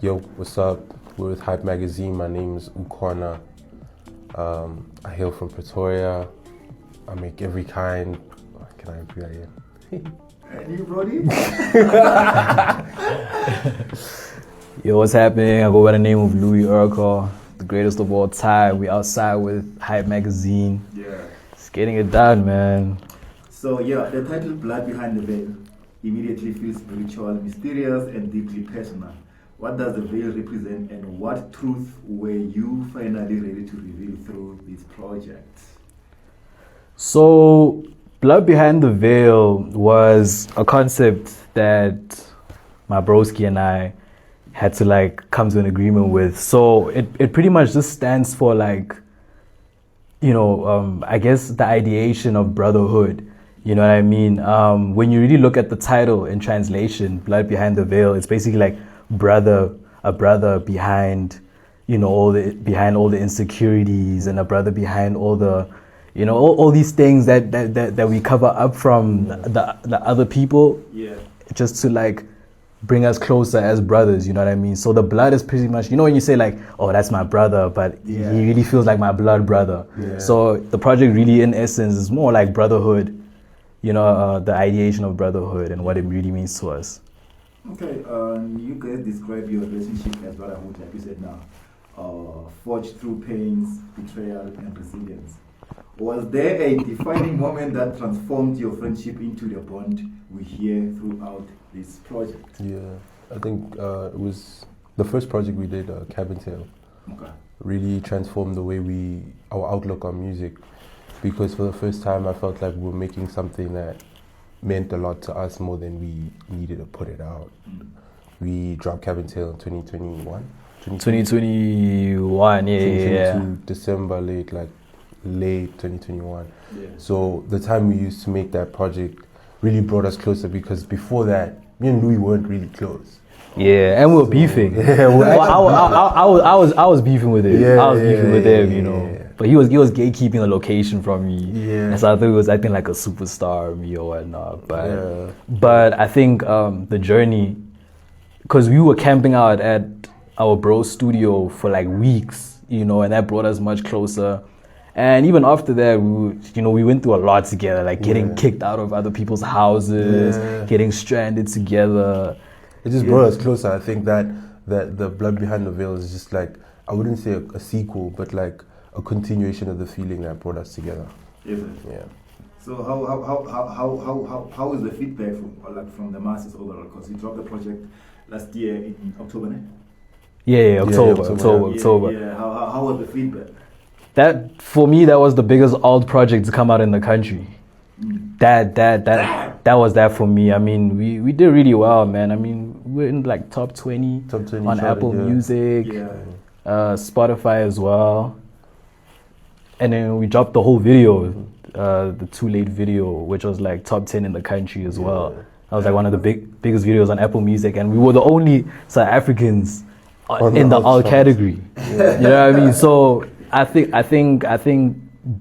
Yo, what's up? We're with Hype Magazine. My name is Ukhona. I hail from Pretoria. I make every kind. Can I be that here? And you, Brody? Yo, what's happening? I go by the name of Lewi Ercoll, the greatest of all time. We outside with Hype Magazine. Yeah. It's getting it done, man. So yeah, the title Blood Behind the Veil immediately feels spiritual, mysterious, and deeply personal. What does the veil represent, and what truth were you finally ready to reveal through this project? So, Blood Behind the Veil was a concept that my broski and I had to come to an agreement with. So it pretty much just stands for I guess the ideation of brotherhood. You know what I mean? When you really look at the title in translation, Blood Behind the Veil, it's basically like a brother behind, all the insecurities, and a brother behind all the, all these things that we cover up from the other people. Yeah. Just to bring us closer as brothers, you know what I mean? So the blood is pretty much, when you say oh, that's my brother, but he really feels like my blood brother. Yeah. So the project really in essence is more like brotherhood, the ideation of brotherhood and what it really means to us. Okay, you guys describe your relationship as brotherhood, like you said now, forged through pains, betrayal, and resilience. Was there a defining moment that transformed your friendship into the bond we hear throughout this project? Yeah, I think it was the first project we did, Cabin Tail. Okay. Really transformed the way our outlook on music, because for the first time I felt like we were making something that meant a lot to us more than we needed to put it out. We dropped Cabin Tail in 2021. 2021, yeah. December, late 2021. Yeah. So the time we used to make that project really brought us closer, because before that, me and Louis weren't really close. Yeah, and we were beefing. Yeah, I was beefing with him. I was beefing with him, Yeah. But he was gatekeeping the location from me. Yeah. And so I thought he was acting like a superstar or me or whatnot. But I think the journey, because we were camping out at our bro's studio for weeks, and that brought us much closer. And even after that, we went through a lot together, getting kicked out of other people's houses, getting stranded together. It just brought us closer. I think that the Blood Behind the Veil is just I wouldn't say a sequel, but a continuation of the feeling that brought us together. Yes. Yeah. So how is the feedback from the masses overall? Because you dropped the project last year in October, ne? Yeah, October. Yeah. How was the feedback? That for me, that was the biggest alt project to come out in the country. That was that for me. I mean, we did really well, man. I mean, we're in top 20 on Apple Music, Spotify as well. And then we dropped the whole video, the Too Late video, which was top 10 in the country as well. That was one of the biggest videos on Apple Music, and we were the only South Africans in the alt category. Yeah. You know what I mean? So I think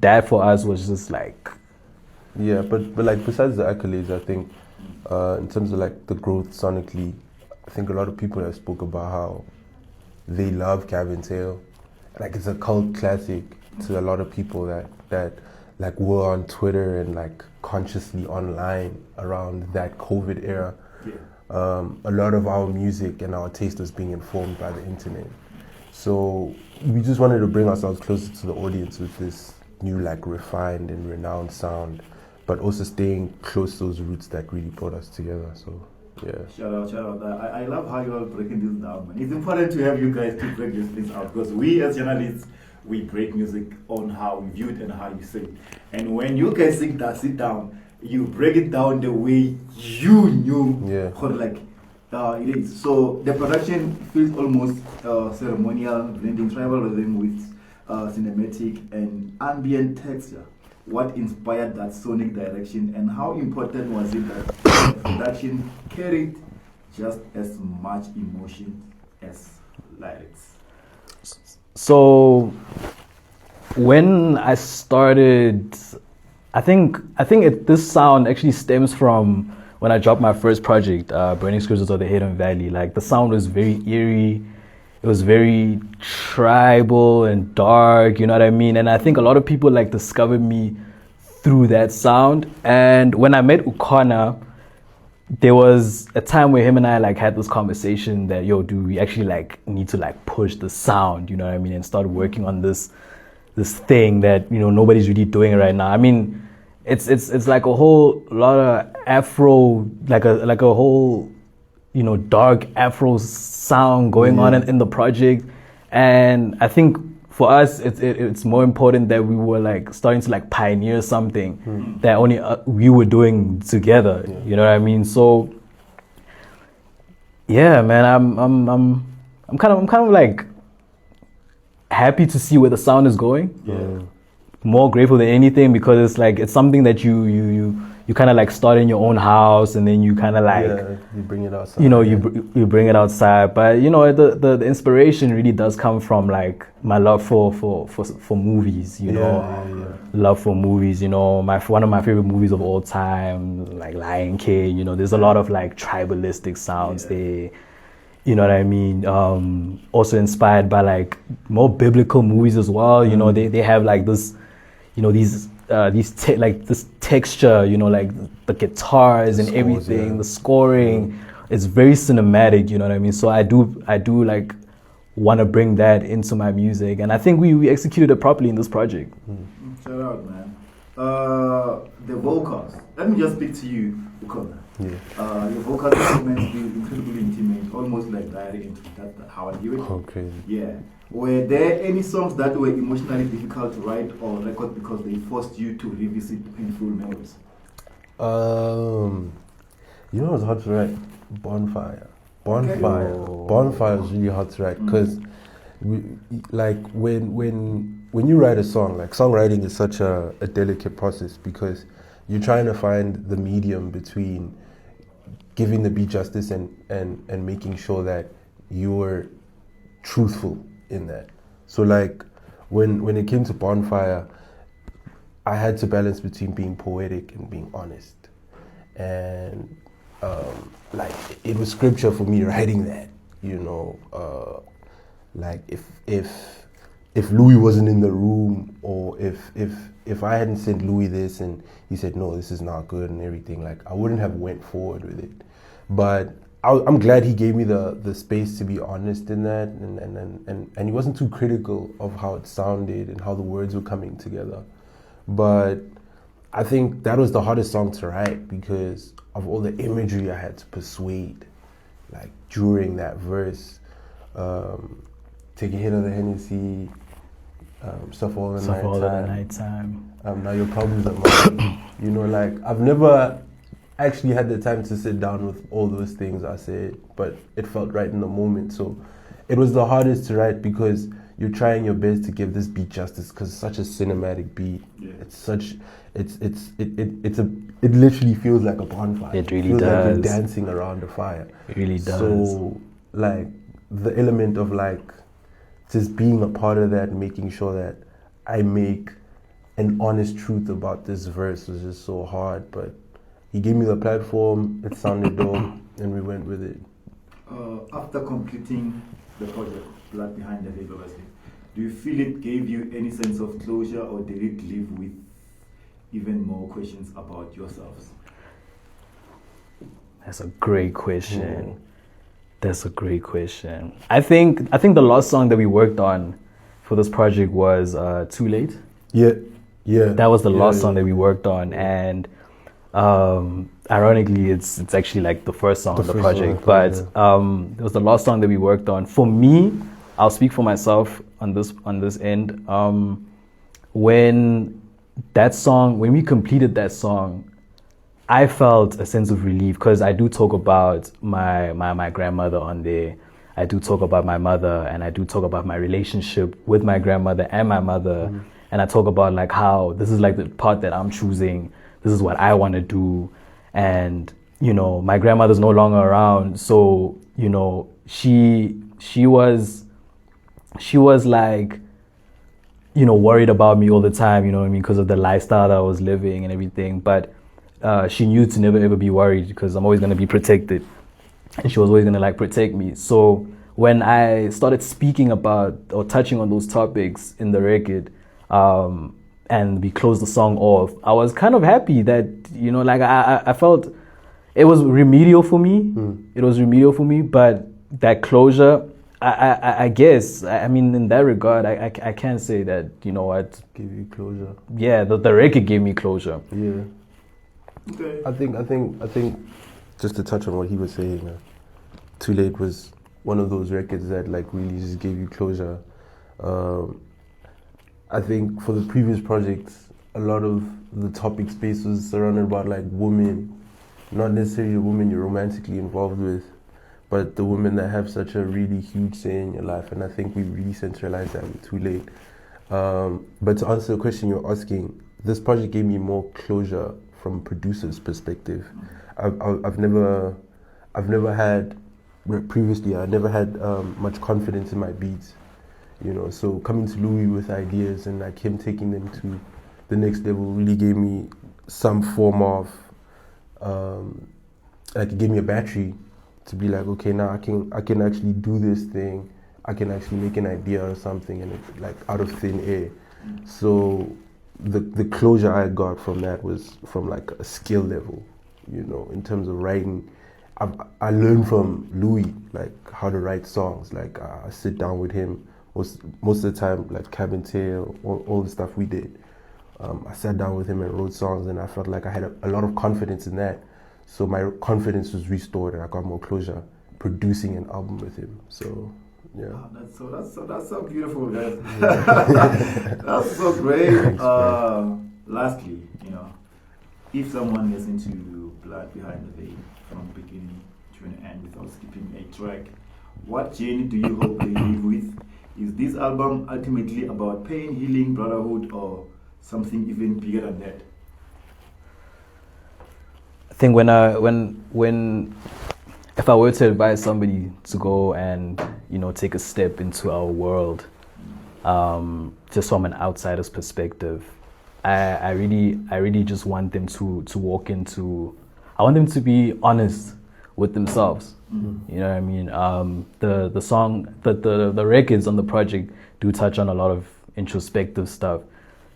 that for us was just yeah, but besides the accolades, I think in terms of the growth sonically, I think a lot of people have spoke about how they love Cabin Tail. It's a cult classic to a lot of people that were on Twitter and consciously online around that COVID era. Yeah. A lot of our music and our taste was being informed by the internet. So we just wanted to bring ourselves closer to the audience with this new refined and renowned sound, but also staying close to those roots that really brought us together. So yeah. Shout out. I love how you are breaking this down, man. It's important to have you guys to break these things out, because we as journalists, we break music on how we view it and how you sing. And when you guys sit down, you break it down the way you knew it is. So the production feels almost ceremonial, blending tribal rhythm with cinematic and ambient texture. What inspired that sonic direction, and how important was it that the production carried just as much emotion as lyrics? So when I started, I think this sound actually stems from when I dropped my first project, Burning Scriptures of the Hidden Valley, like the sound was very eerie. It was very tribal and dark, you know what I mean? And I think a lot of people like discovered me through that sound. And when I met Ukhona, there was a time where him and I like had this conversation that, yo, dude, we actually like need to like push the sound, you know what I mean, and start working on this thing that, you know, nobody's really doing right now. I mean, it's like a whole lot of Afro, like a whole, you know, dark Afro sound going on in the project. And I think for us, it's more important that we were like starting to like pioneer something that only we were doing together. You know what I mean? So yeah, man, I'm kind of like happy to see where the sound is going. Yeah. More grateful than anything, because it's like it's something that you kind of like start in your own house, and then you kind of like you bring it outside. You know, you bring it outside. But you know, the inspiration really does come from like my love for movies. You know, love for movies. You know, one of my favorite movies of all time, like Lion King. You know, there's a lot of like tribalistic sounds there. You know what I mean? Also inspired by like more biblical movies as well. You know, they have like this, you know, like this texture, you know, like the guitars and everything, the scoring. It's very cinematic, you know what I mean? So I do like want to bring that into my music, and I think we executed it properly in this project. Shout out, man. The vocals. Let me just speak to you, Ukhona. Your vocal performance is incredibly intimate, almost like diary entry. That's how I view it. Okay. Yeah. Were there any songs that were emotionally difficult to write or record because they forced you to revisit painful memories? You know what's hard to write? Bonfire is really hard to write, because like when you write a song, like songwriting is such a delicate process, because you're trying to find the medium between giving the beat justice and making sure that you're truthful in that. So like when it came to Bonfire, I had to balance between being poetic and being honest. And like it was scripture for me writing that, you know, like if Louis wasn't in the room, or if I hadn't sent Louis this and he said, no, this is not good and everything, like I wouldn't have went forward with it. But I'm glad he gave me the space to be honest in that, and he wasn't too critical of how it sounded and how the words were coming together. But I think that was the hardest song to write, because of all the imagery I had to persuade, like during that verse. Take a hit of the Hennessy, stuff all the nighttime. Now your problems are mine. You know, like I've never actually had the time to sit down with all those things I said, but it felt right in the moment. So it was the hardest to write, because you're trying your best to give this beat justice, because it's such a cinematic beat. It literally feels like a bonfire. It really feels does. Like you're dancing around a fire. It really does. So like the element of like just being a part of that, making sure that I make an honest truth about this verse was just so hard. But he gave me the platform, it sounded dope, and we went with it. After completing the project, Blood Behind the Veil, obviously, do you feel it gave you any sense of closure, or did it leave with even more questions about yourselves? That's a great question. That's a great question. I think the last song that we worked on for this project was Too Late. Yeah. That was the last song that we worked on, and ironically, it's actually like the first song of the project. But it was the last song that we worked on. For me, I'll speak for myself on this end. When we completed that song, I felt a sense of relief, because I do talk about my grandmother on there. I do talk about my mother, and I do talk about my relationship with my grandmother and my mother. And I talk about like how this is like the part that I'm choosing. This is what I want to do. And, you know, my grandmother's no longer around. So, you know, she was like, you know, worried about me all the time, you know what I mean, because of the lifestyle that I was living and everything. But she knew to never ever be worried because I'm always gonna be protected, and she was always gonna like protect me. So when I started speaking about or touching on those topics in the record, and we closed the song off, I was kind of happy that, you know, like I felt it was remedial for me. It was remedial for me, but that closure, I guess, I mean, in that regard, I can't say that, you know what, Give you closure. Yeah, the record gave me closure. Yeah. Okay. I think just to touch on what he was saying, Too Late was one of those records that like really just gave you closure. I think for the previous projects, a lot of the topic space was surrounded about like women, not necessarily the women you're romantically involved with, but the women that have such a really huge say in your life. And I think we really centralized that with Too Late. But to answer the question you're asking, this project gave me more closure from a producer's perspective. I've never had, previously I never had much confidence in my beats, you know, so coming to Lewi with ideas and like him taking them to the next level really gave me some form of, like it gave me a battery to be like, okay, now I can actually do this thing, I can actually make an idea or something and it's like out of thin air. So the closure I got from that was from like a skill level, you know, in terms of writing. I learned from Lewi like how to write songs. Like I sit down with him most of the time, like Cabin Tail, all the stuff we did. I sat down with him and wrote songs, and I felt like I had a lot of confidence in that. So my confidence was restored, and I got more closure producing an album with him. So. Yeah. Oh, that's so beautiful, guys. That's so great. Lastly, you know, if someone listens to Blood Behind the Veil from beginning to an end without skipping a track, what journey do you hope they live with? Is this album ultimately about pain, healing, brotherhood, or something even bigger than that? I think when if I were to advise somebody to go and, you know, take a step into our world, just from an outsider's perspective, I really just want them to walk into, I want them to be honest with themselves. You know what I mean? The song, the records on the project do touch on a lot of introspective stuff.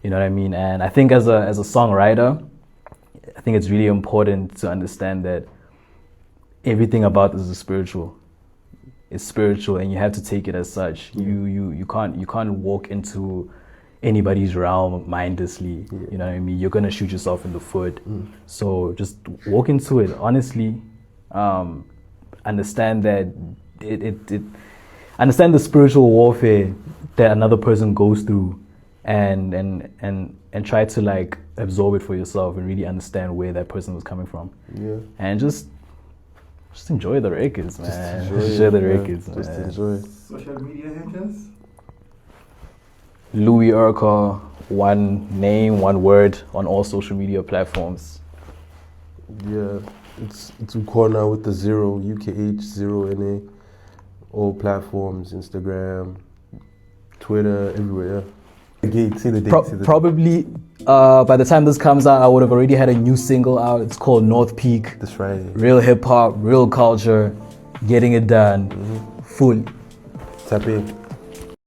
You know what I mean? And I think as a songwriter, I think it's really important to understand that everything about this is spiritual. It's spiritual, and you have to take it as such. You can't walk into anybody's realm mindlessly. You know what I mean? You're gonna shoot yourself in the foot. So just walk into it honestly. Understand that understand the spiritual warfare that another person goes through, and try to like absorb it for yourself and really understand where that person was coming from. Yeah. And just enjoy the records, man. Just enjoy the records, man. Just enjoy. Social media handles? Lewi Ercoll, one name, one word on all social media platforms. Yeah, it's Ukhona with the 0, UKH, 0 NA. All platforms, Instagram, Twitter, everywhere. Probably by the time this comes out, I would have already had a new single out. It's called North Peak. That's right. Real hip hop, real culture, getting it done. Full. Tap in.